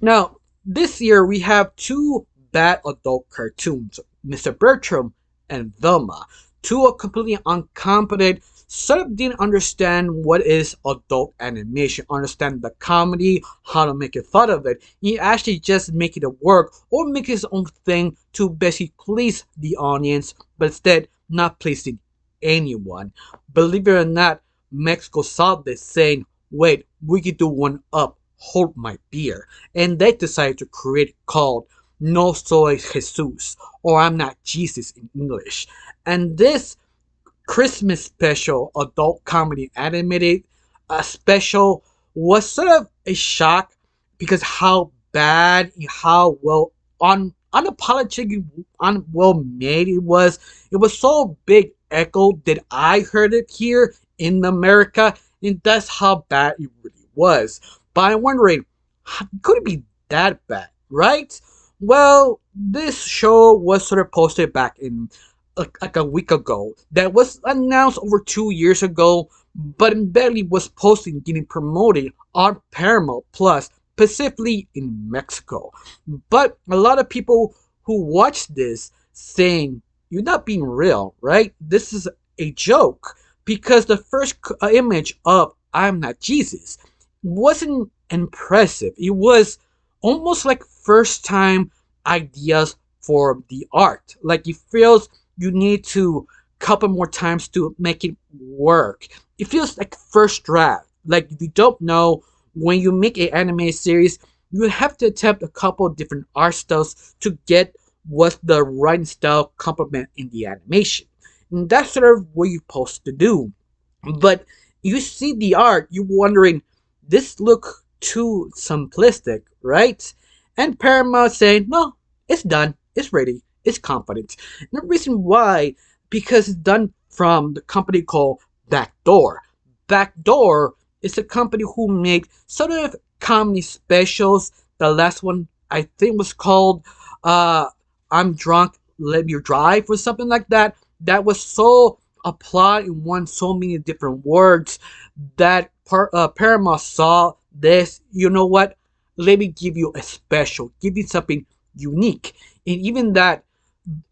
Now, this year we have two bad adult cartoons, Mr. Bertram and Velma. Two are completely incompetent, sort of didn't understand what is adult animation, understand the comedy, how to make it fun of it. He actually just make it work or make his own thing to basically please the audience, but instead not pleasing anyone. Believe it or not, Mexico saw this saying, wait, we could do one up, hold my beer. And they decided to create called No Soy Jesus, or I'm Not Jesus in English. And this Christmas special, adult comedy animated special, was sort of a shock because how bad and how well unapologetic well made it was. It was so big echo that I heard it here in America, and that's how bad it really was. But I'm wondering, could it be that bad, right? Well, this show was sort of posted back in like a week ago. That was announced over 2 years ago, but barely was posted getting promoted on Paramount Plus, specifically in Mexico. But a lot of people who watch this saying, "You're not being real, right? This is a joke." Because the first image of I'm Not Jesus wasn't impressive. It was almost like first time ideas for the art. Like it feels you need to couple more times to make it work. It feels like first draft. Like if you don't know when you make an anime series, you have to attempt a couple different art styles to get what the right style complement in the animation. And that's sort of what you're supposed to do. But you see the art, you're wondering, this look too simplistic, right? And Paramount saying, no, it's done, it's ready, it's confident. And the reason why, because it's done from the company called Backdoor. Backdoor is a company who made sort of comedy specials. The last one I think was called I'm Drunk, Let Me Drive or something like that. That was so applied in one so many different words that Paramount saw this. You know what? Let me give you a special, give you something unique, and even that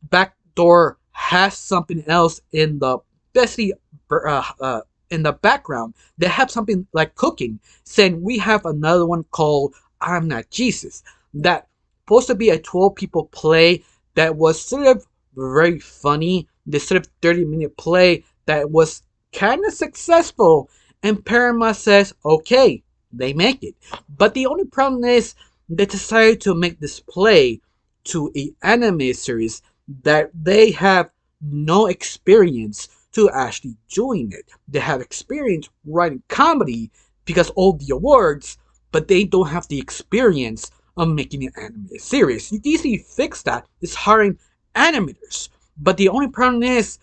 Backdoor has something else in the basically in the background. They have something like cooking, saying we have another one called I'm Not Jesus. That supposed to be a 12 people play that was sort of very funny. This sort of 30-minute play that was kind of successful. And Paramount says, okay, they make it. But the only problem is they decided to make this play to an anime series that they have no experience to actually doing it. They have experience writing comedy because all the awards, but they don't have the experience of making an anime series. You can easily fix that. It's hiring animators. But the only problem is,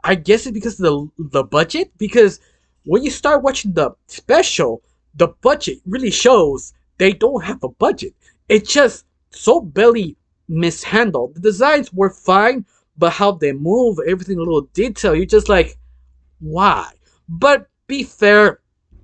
I guess it's because of the budget. Because when you start watching the special, the budget really shows they don't have a budget. It's just so barely mishandled. The designs were fine, but how they move, everything a little detail, you're just like, why? But be fair,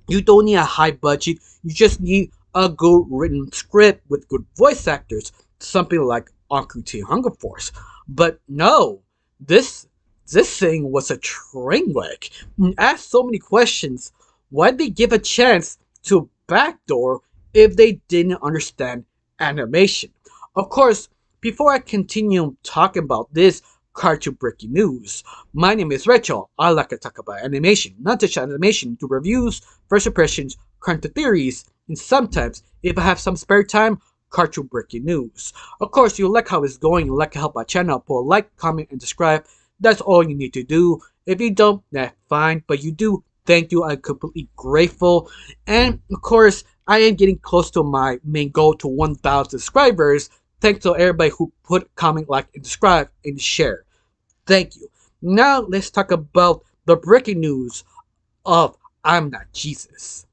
you don't need a high budget. You just need a good written script with good voice actors, something like Ankuti Hunger Force. But no, this this thing was a train wreck. Asked so many questions. Why'd they give a chance to Backdoor if they didn't understand animation? Of course, before I continue talking about this cartoon breaking news, my name is Rachel. I like to talk about animation, not just animation, to reviews, first impressions, current theories, and sometimes, if I have some spare time, cartoon breaking news. Of course, you like how it's going, you like to help my channel, put a like, comment, and subscribe. That's all you need to do. If you don't, that's fine, but you do, thank you. I'm completely grateful. And of course, I am getting close to my main goal to 1,000 subscribers. Thanks to everybody who put comment, like, and subscribe, and share. Thank you. Now let's talk about the breaking news of I'm Not Jesus.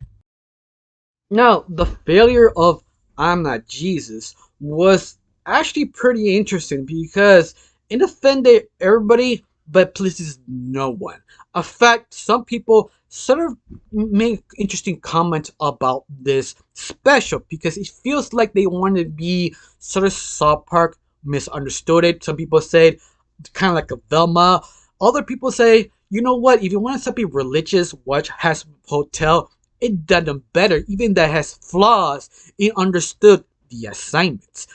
Now, the failure of I'm Not Jesus was actually pretty interesting because it offended everybody but pleases no one. In fact, some people sort of make interesting comments about this special because it feels like they want to be sort of South Park misunderstood it. Some people say kind of like a Velma. Other people say, you know what? If you want something religious, watch Has Hotel. It done them better, even that has flaws. It understood the assignments.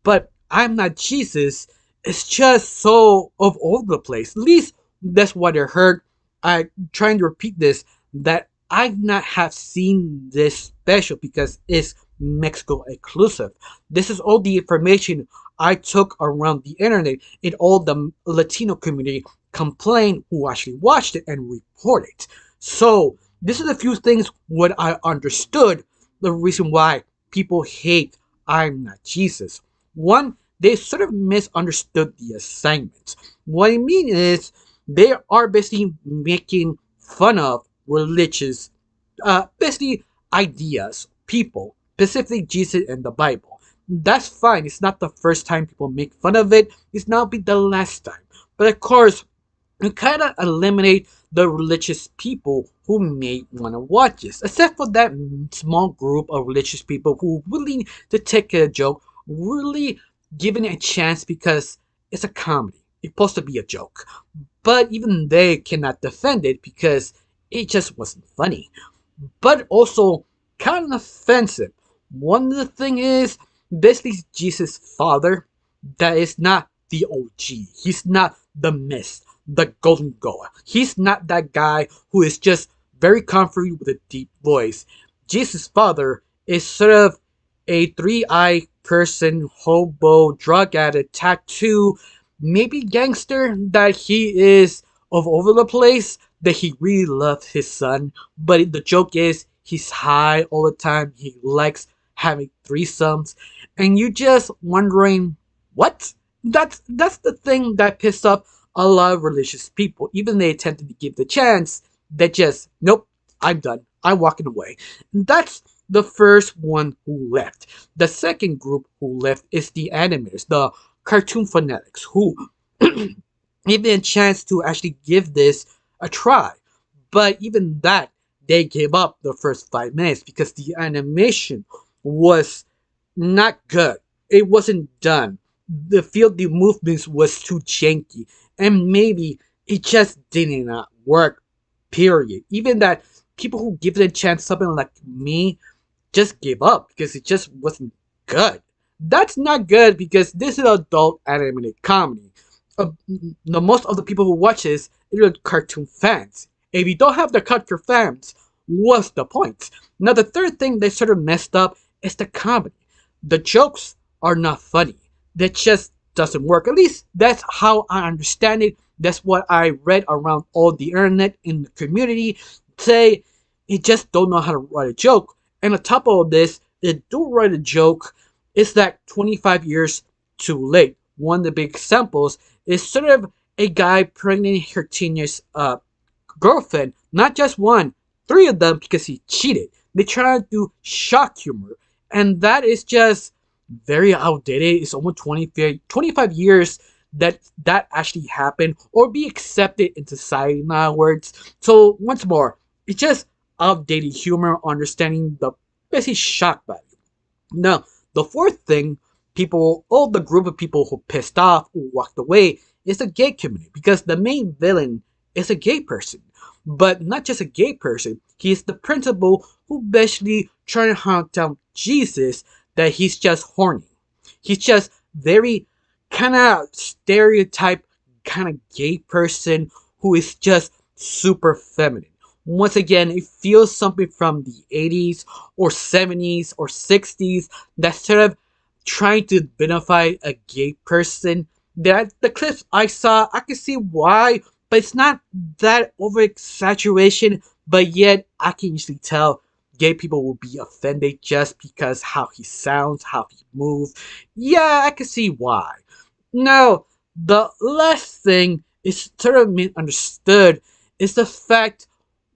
But I'm Not Jesus. It's just so of all over the place. At least that's what I heard. I trying to repeat this that I've not have seen this special because it's Mexico exclusive. This is all the information I took around the internet and all the Latino community complain who actually watched it and reported. So this is a few things what I understood the reason why people hate I'm Not Jesus. One, they sort of misunderstood the assignment. What I mean is they are basically making fun of religious, basically ideas, people, specifically Jesus and the Bible. That's fine. It's not the first time people make fun of it. It's not be the last time. But of course, you kind of eliminate the religious people who may want to watch this, except for that small group of religious people who are willing to take a joke, really giving it a chance because it's a comedy. It's supposed to be a joke. But even they cannot defend it because it just wasn't funny. But also kind of offensive. One of the thing is, basically Jesus' father, that is not the OG. He's not the mist, the golden goal. He's not that guy who is just very comfortable with a deep voice. Jesus' father is sort of a three-eyed person, hobo, drug addict, tattoo, maybe gangster that he is of over the place, that he really loves his son. But the joke is he's high all the time. He likes having threesomes. And you just wondering, what? That's the thing that pissed off a lot of religious people. Even they attempted to give the chance, they just, nope, I'm done. I'm walking away. And that's the first one who left. The second group who left is the animators, the cartoon fanatics, who given a chance to actually give this a try. But even that, they gave up the first 5 minutes because the animation was not good. It wasn't done. The movements was too janky, and maybe it just did not work. Period. Even that people who give it a chance, something like me, just gave up because it just wasn't good. That's not good because this is adult animated comedy. The most of the people who watch this are cartoon fans. If you don't have the cartoon fans, what's the point? Now the third thing they sort of messed up is the comedy. The jokes are not funny. That just doesn't work. At least that's how I understand it. That's what I read around all the internet in the community. Say it just don't know how to write a joke. And on top of this, they do write a joke. It's like 25 years too late. One of the big examples is sort of a guy pregnant her teenage girlfriend. Not just one, three of them because he cheated. They try to do shock humor. And that is just very outdated. It's almost 25 years that that actually happened or be accepted in society nowadays. So once more, it's just outdated humor, understanding the basic shock value. Now, the fourth thing, people, all the group of people who pissed off, who walked away, is the gay community because the main villain is a gay person. But not just a gay person, he is the principal who basically trying to hunt down Jesus that he's just horny. He's just very kind of stereotype kind of gay person who is just super feminine. Once again, it feels something from the 80s or 70s or 60s that sort of trying to identify a gay person. That the clips I saw, I can see why, but it's not that over exaggeration. But yet, I can usually tell gay people will be offended just because how he sounds, how he moves. Yeah, I can see why. Now, the last thing is sort of misunderstood is the fact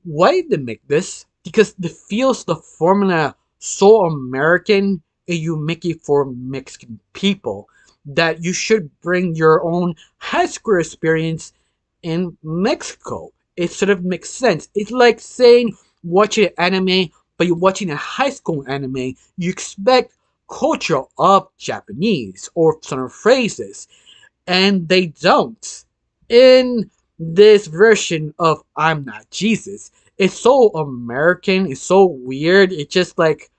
why did they make this? Because it feels the formula so American and you make it for Mexican people that you should bring your own high school experience in Mexico. it sort of makes sense. It's like saying watching an anime, but you're watching a high school anime. You expect culture of Japanese or some phrases, and they don't. In this version of I'm Not Jesus, it's so American, it's so weird. It's just like,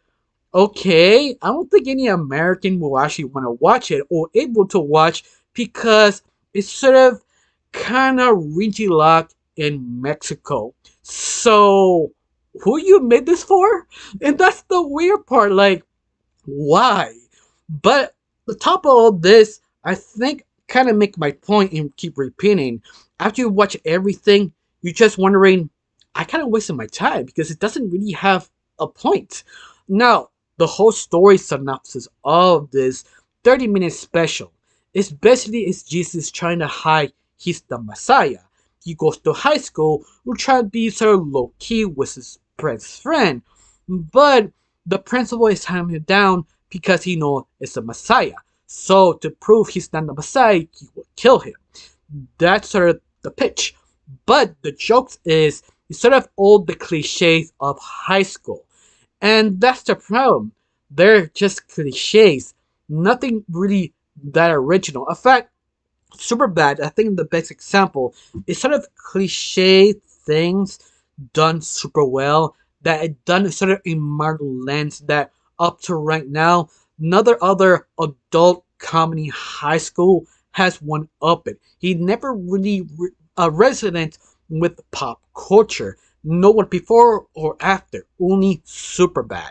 okay, I don't think any American will actually want to watch it or able to watch because it's sort of kind of ringy locked in Mexico. So, who you made this for? And that's the weird part. Like, why? But the top of all this, I think, kind of make my point and keep repeating. After you watch everything, you're just wondering, I kind of wasted my time because it doesn't really have a point. Now, the whole story synopsis of this 30-minute special is basically it's Jesus trying to hide he's the Messiah. He goes to high school, will try to be sort of low key with his best friend, but the principal is hunting him down because he knows it's a Messiah. So to prove he's not the Messiah, he will kill him. That's sort of the pitch. But the joke is it's sort of all the cliches of high school. And that's the problem. They're just cliches. Nothing really that original. In fact, Superbad, I think the best example is sort of cliche things done super well that it done sort of in Marvel lens that up to right now, another other adult comedy high school has one up it. He never really a resident with pop culture. No one before or after, only Superbad.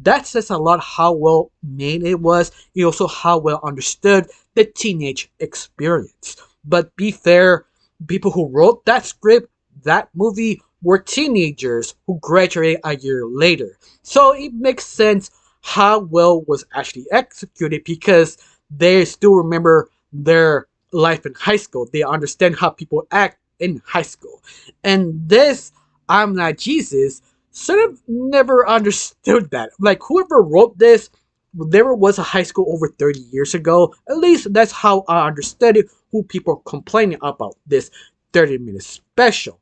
That says a lot how well made it was, and also how well understood the teenage experience. But be fair, people who wrote that script, that movie, were teenagers who graduated a year later. So it makes sense how well was actually executed because they still remember their life in high school. They understand how people act in high school. And this I'm Not Jesus sort of never understood that. Like, whoever wrote this, there was a high school over 30 years ago. At least that's how I understood it, who people are complaining about this 30-minute special.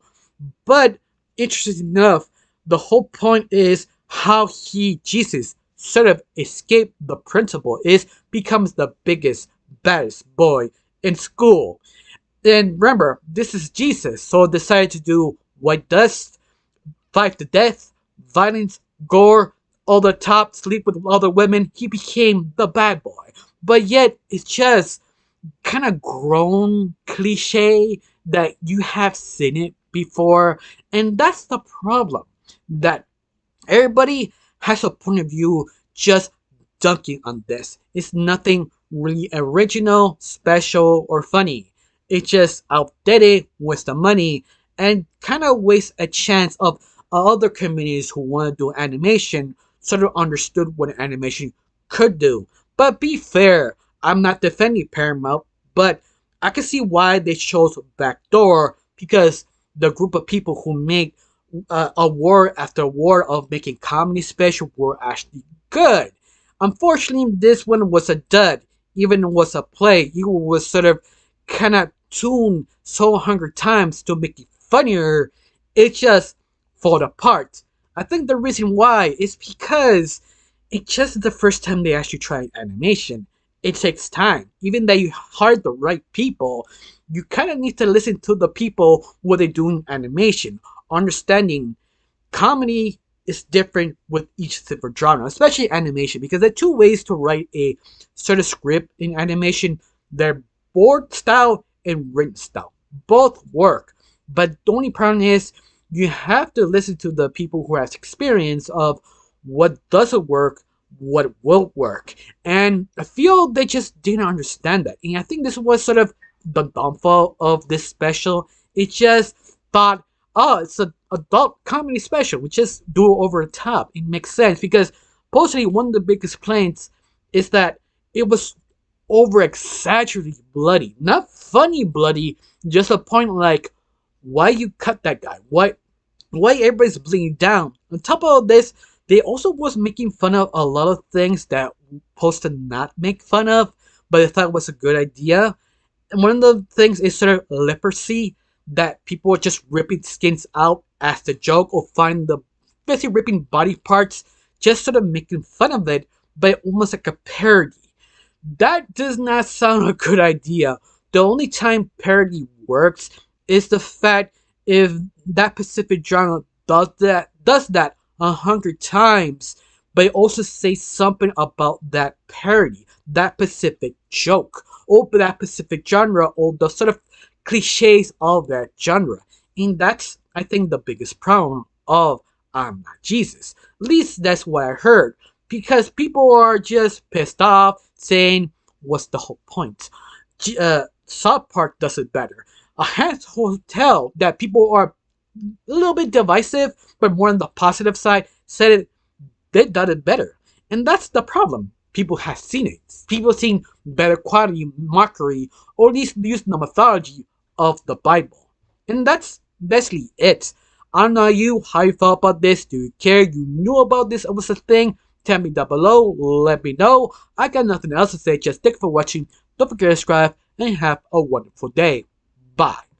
But interesting enough, the whole point is how Jesus, sort of escaped the principal, is becomes the biggest, baddest boy in school. And remember, this is Jesus, so decided to do white dust, fight to death, violence, gore, all the top, sleep with other women. He became the bad boy. But yet, it's just kind of grown cliche that you have seen it before. And that's the problem. That everybody has a point of view just dunking on this. It's nothing really original, special, or funny. It's just outdated, waste of money, and kind of waste a chance of other communities who want to do animation sort of understood what animation could do. But be fair, I'm not defending Paramount, but I can see why they chose Backdoor because the group of people who make award after award of making comedy special were actually good. Unfortunately, this one was a dud. Even it was a play, it was sort of kind of tuned so 100 times to make it funnier. It just fall apart. I think the reason why is because it's just the first time they actually tried animation. It takes time. Even though you hired the right people, you kind of need to listen to the people what they do in animation, understanding comedy is different with each different genre, especially animation, because there are two ways to write a sort of script in animation. They're board style and written style. Both work. But the only problem is you have to listen to the people who have experience of what doesn't work, what will work. And I feel they just didn't understand that. And I think this was sort of the downfall of this special. It just thought, oh, it's an adult comedy special. We just do it over the top. It makes sense because possibly one of the biggest complaints is that it was over exaggerated bloody. Not funny bloody, just a point like, why you cut that guy? Why everybody's bleeding down? On top of all this, they also was making fun of a lot of things that supposed to not make fun of, but I thought was a good idea. And one of the things is sort of leprosy. that people are just ripping skins out as the joke, or find the basically ripping body parts just sort of making fun of it, but almost like a parody. That does not sound a good idea. The only time parody works is the fact if that specific genre does that 100 times, but it also say something about that parody, that specific joke, or that specific genre, or the sort of cliches of that genre. And that's, I think, the biggest problem of I'm Not Jesus. At least that's what I heard. Because people are just pissed off, saying, what's the whole point? South Park does it better. A Hans Hotel that people are a little bit divisive, but more on the positive side, said it they done it better. And that's the problem. People have seen it. People have seen better quality mockery, or at least using the mythology of the Bible. And that's basically it. I don't know you, how you felt about this. Do you care? You knew about this was a thing? Tell me down below. Let me know. I got nothing else to say. Just thank you for watching. Don't forget to subscribe and have a wonderful day. Bye.